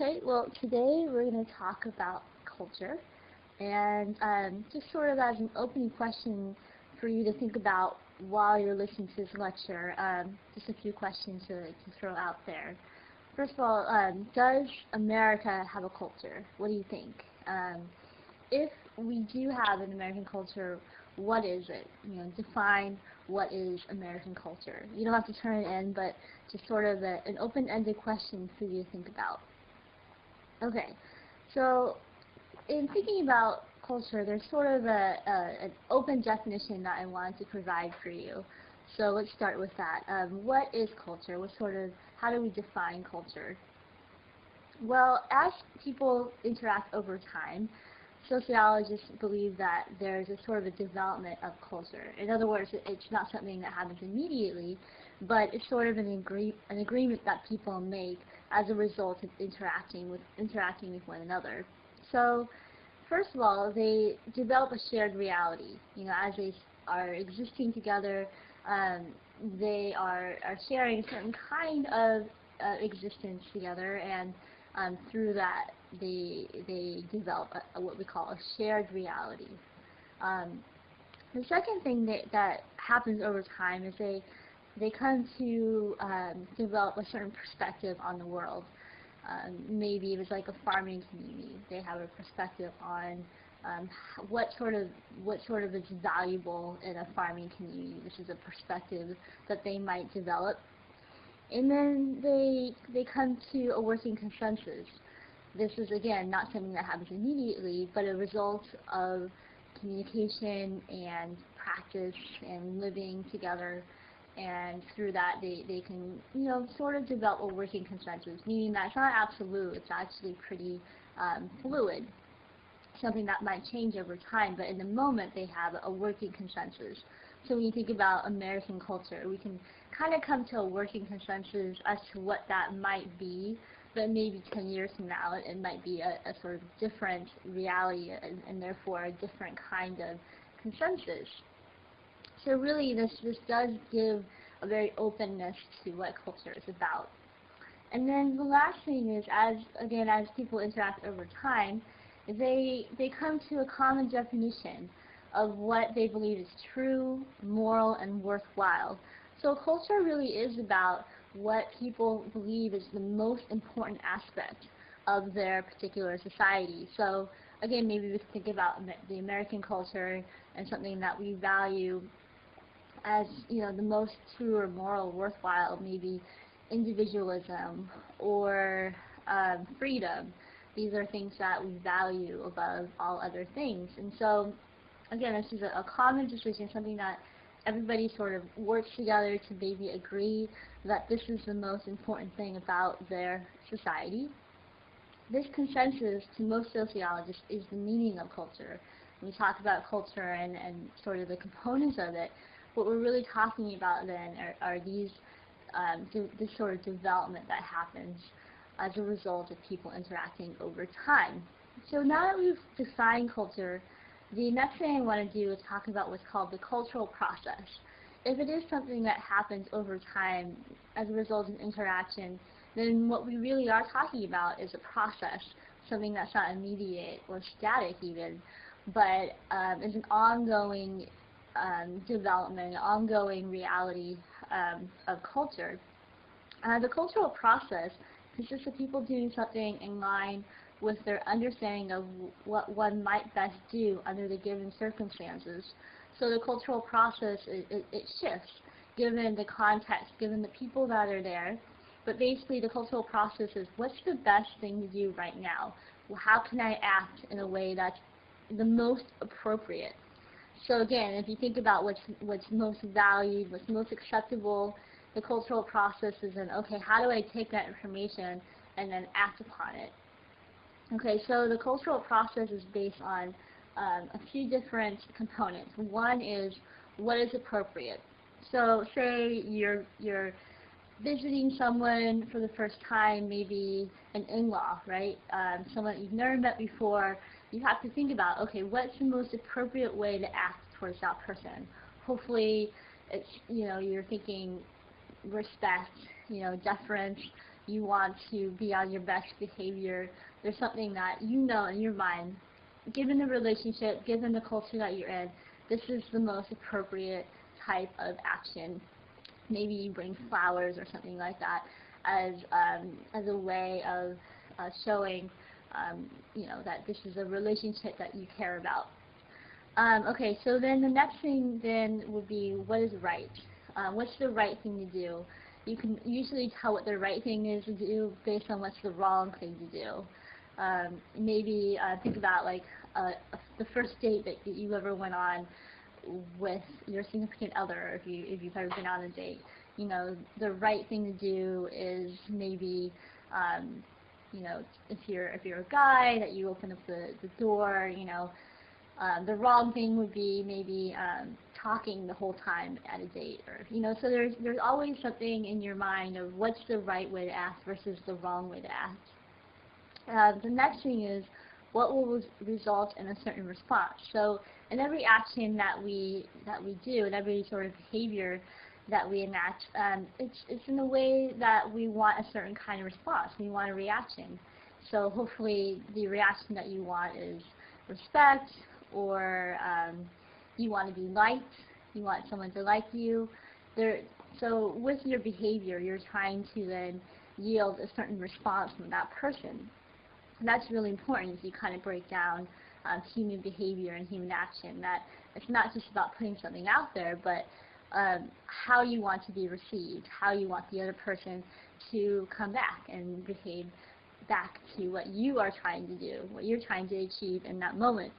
Okay, well, today we're going to talk about culture, and just sort of as an opening question for you to think about while you're listening to this lecture, just a few questions to throw out there. First of all, does America have a culture? What do you think? If we do have an American culture, what is it? Define what is American culture. You don't have to turn it in, but just sort of an open-ended question for you to think about. Okay, so in thinking about culture, there's sort of an open definition that I wanted to provide for you. So let's start with that. What is culture? How do we define culture? Well, as people interact over time, sociologists believe that there's a sort of a development of culture. In other words, it's not something that happens immediately, but it's sort of an agreement that people make as a result of interacting with one another. So, first of all, they develop a shared reality. As they are existing together, they are sharing a certain kind of existence together, and through that, they develop what we call a shared reality. The second thing that happens over time is they come to develop a certain perspective on the world. Maybe it was like a farming community. They have a perspective on what sort of is valuable in a farming community. This is a perspective that they might develop. And then they come to a working consensus. This is, again, not something that happens immediately, but a result of communication and practice and living together. And through that, they can, sort of develop a working consensus, meaning that it's not absolute, it's actually pretty fluid, something that might change over time, but in the moment they have a working consensus. So when you think about American culture, we can kind of come to a working consensus as to what that might be, but maybe 10 years from now it might be a sort of different reality and therefore a different kind of consensus. So really this does give a very openness to what culture is about. And then the last thing is, as people interact over time, they come to a common definition of what they believe is true, moral, and worthwhile. So culture really is about what people believe is the most important aspect of their particular society. So again, maybe we think about the American culture and something that we value as the most true or moral, worthwhile, maybe individualism or freedom. These are things that we value above all other things. And so again, this is a common decision, something that everybody sort of works together to maybe agree that this is the most important thing about their society. This consensus, to most sociologists, is the meaning of culture. When we talk about culture and sort of the components of it, what we're really talking about then are these this sort of development that happens as a result of people interacting over time. So now that we've defined culture, the next thing I want to do is talk about what's called the cultural process. If it is something that happens over time as a result of interaction, then what we really are talking about is a process, something that's not immediate or static even, but is an ongoing development, ongoing reality of culture. The cultural process consists of people doing something in line with their understanding of what one might best do under the given circumstances. So the cultural process, it shifts given the context, given the people that are there. But basically the cultural process is, what's the best thing to do right now? Well, how can I act in a way that's the most appropriate? So again, if you think about what's most valued, what's most acceptable, the cultural process is in, okay, how do I take that information and then act upon it? Okay, so the cultural process is based on a few different components. One is what is appropriate. So say you're visiting someone for the first time, maybe an in-law, right? Someone you've never met before. You have to think about, okay, what's the most appropriate way to act towards that person? Hopefully, it's you're thinking respect, deference. you want to be on your best behavior, there's something that you know in your mind, given the relationship, given the culture that you're in, this is the most appropriate type of action. Maybe you bring flowers or something like that as a way of showing that this is a relationship that you care about. Okay, so then the next thing then would be, what is right? What's the right thing to do? You can usually tell what the right thing is to do based on what's the wrong thing to do. Maybe think about like the first date that you ever went on with your significant other, if you've ever been on a date. The right thing to do is maybe if you're a guy, that you open up the door. The wrong thing would be maybe talking the whole time at a date, or so there's always something in your mind of what's the right way to act versus the wrong way to act. The next thing is, what will result in a certain response. So in every action that we do, in every sort of behavior that we enact, it's in a way that we want a certain kind of response. We want a reaction. So hopefully the reaction that you want is respect, or you want to be liked, you want someone to like you. So with your behavior, you're trying to then yield a certain response from that person. And that's really important as you kind of break down human behavior and human action, that it's not just about putting something out there, but how you want to be received, how you want the other person to come back and behave back to what you are trying to do, what you're trying to achieve in that moment.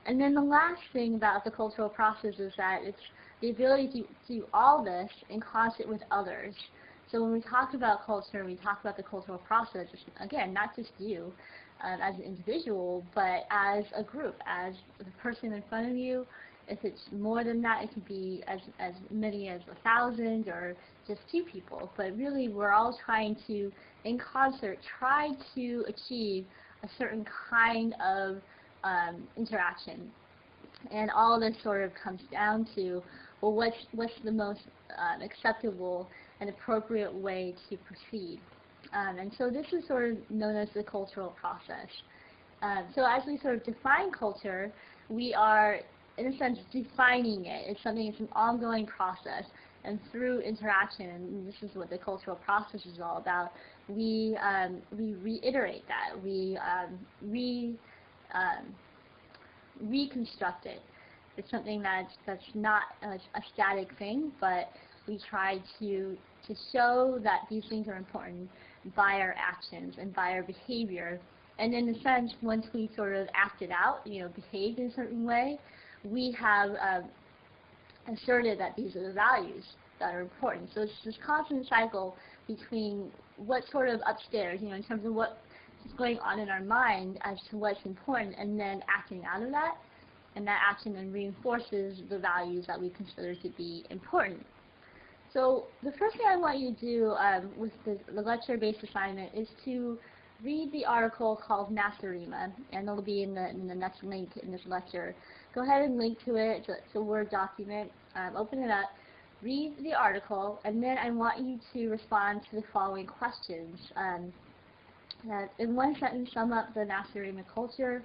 And then the last thing about the cultural process is that it's the ability to do all this in concert with others. So when we talk about culture, we talk about the cultural process, again, not just you as an individual, but as a group, as the person in front of you. If it's more than that, it could be as many as 1,000 or just 2 people. But really, we're all trying to, in concert, try to achieve a certain kind of interaction. And all this sort of comes down to, well, what's the most acceptable and appropriate way to proceed. And so this is sort of known as the cultural process. So as we sort of define culture, we are, in a sense, defining it. It's an ongoing process. And through interaction, and this is what the cultural process is all about, we reiterate that. We reconstruct it. It's something that's not a static thing, but we try to show that these things are important by our actions and by our behavior. And in a sense, once we sort of acted out, behaved in a certain way, we have asserted that these are the values that are important. So it's this constant cycle between what's sort of upstairs, in terms of what is going on in our mind as to what's important, and then acting out of that. And that action then reinforces the values that we consider to be important. So the first thing I want you to do with the lecture-based assignment is to read the article called Nasarima, and it'll be in the next link in this lecture. Go ahead and link to it. It's a Word document. Open it up, read the article, and then I want you to respond to the following questions. In one sentence, sum up the Nasarima culture.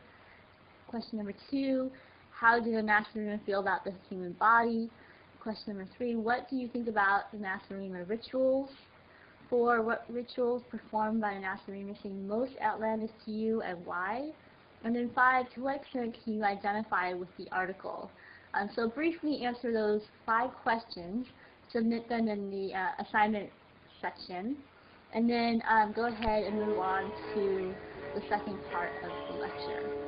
Question number 2, how do the Nasarima feel about the human body? Question number 3, what do you think about the Nasarima rituals? 4, what rituals performed by the Nasarima seem most outlandish to you and why? And then 5, to what extent can you identify with the article? So briefly answer those 5 questions, submit them in the assignment section, and then go ahead and move on to the second part of the lecture.